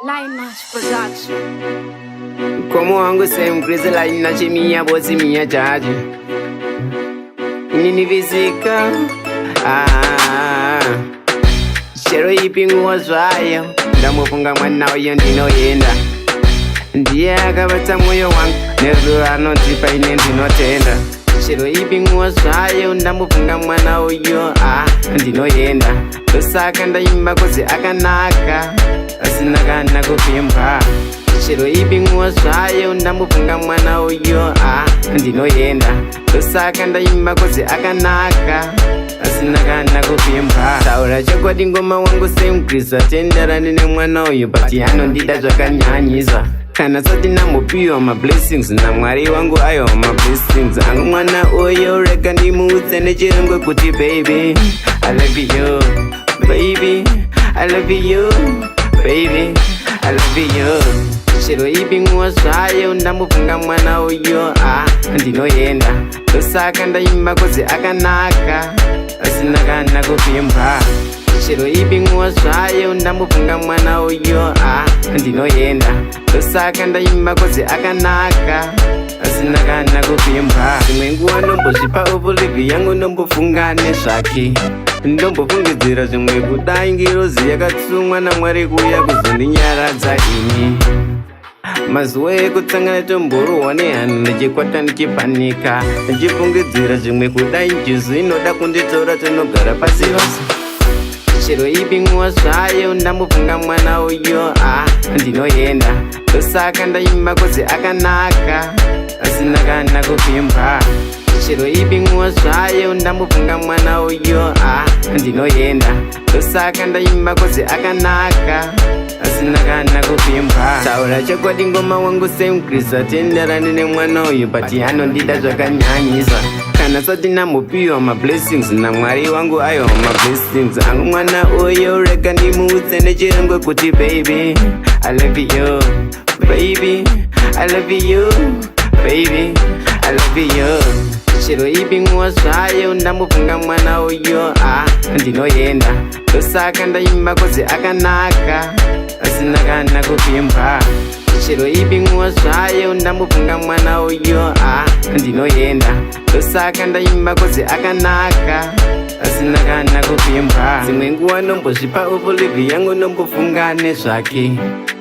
Lioness Production. Como wangu same crazy line na chimia bosi mia jaji Nini visika Shero ipingu wazwayo Ndamufunga mwana uyo ndino yenda Ndiye akabata moyo wangu Nezu anotipa ine ndino tenda Shero ipingu wazwayo Ndamufunga mwana uyo ndino yenda Dosaka ndaimba kozi akanaka Asinakana kupimba Shiro ibingu wazwayo ndamufunga mwana uyo ndino yenda Dosaka ndaimba kozi akanaka Asinakana kupimba Taura chakwadi ngoma wangu same Krista tendera nene mwana uyo Pati hano ndida zvakanyanyisa Kana sati namupiwa ma blessings Na mwari wangu ayo ma blessings Angu mwana uyo reka ndimuudze nechirengwe kuti baby I love you, baby I love you, baby I love you Shiro ibingu wazwayo ndamufunga mwana uyo ndino yenda Dosaka ndaimba kozi akanaka Asinakana kupimba Shiro ibingu wazwayo ndamufunga mwana uyo ndino yenda Dosaka ndaimba kozi akanaka Asinakana kupimba Zimwe nguwa nombozvipa uvulivi yangu nombofunga nezvake Ndombofungidzira zvimwe kudai ngirozi yakatsumwa naMwari kuya kuzondinyaradza ini Mazuva ekutsangana tomborohwa nehana ndichikwata ndichipanika Ndichifungidzira zvimwe kudai Jesu inoda kunditora tonogara pasi pasi Shiro ibingu wazvayo ndamufunga mwana uyo ndino yenda Dosaka ndaimba kozi akanaka Asinakana kupimba Shiro ibingu wazvayo ndamufunga mwana uyo ndino yenda Dosaka ndaimba kozi akanaka Asinakana kupimba Taura chakwadi ngoma wangu same Krista tendera nene mwana uyo Pati hano ndida zvakanyanyisa Kana sati namupiwa ma blessings Na mwari wangu ayo ma blessings Angu mwana uyo reka ndimuudze nechirengwe kuti baby I love you, baby I love you, baby I love you Shiro ibingu wazvayo ndamufunga mwana uyo ndino yenda Dosaka ndaimba kozi akanaka Asinakana kupimba Shiro ibingu wazvayo ndamufunga mwana uyo ndino yenda Dosaka ndaimba kozi akanaka Asinakana kupimba Zimwe nguwa nombozvipa uvulivi yangu nombofunga nezvake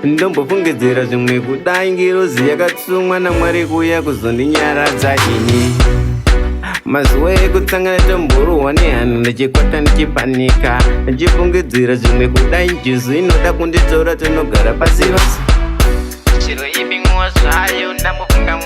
Ndombofungidzira zvimwe kudai ngirozi yakatsumwa naMwari kuya kuzondinyaradza ini Mazuva ekutsangana tomborohwa nehana ndichikwata ndichipanika Ndichifungidzira zvimwe kudai Jesu inoda kunditora tonogara pasi pasi Shiro ibingu wazvayo ndamufunga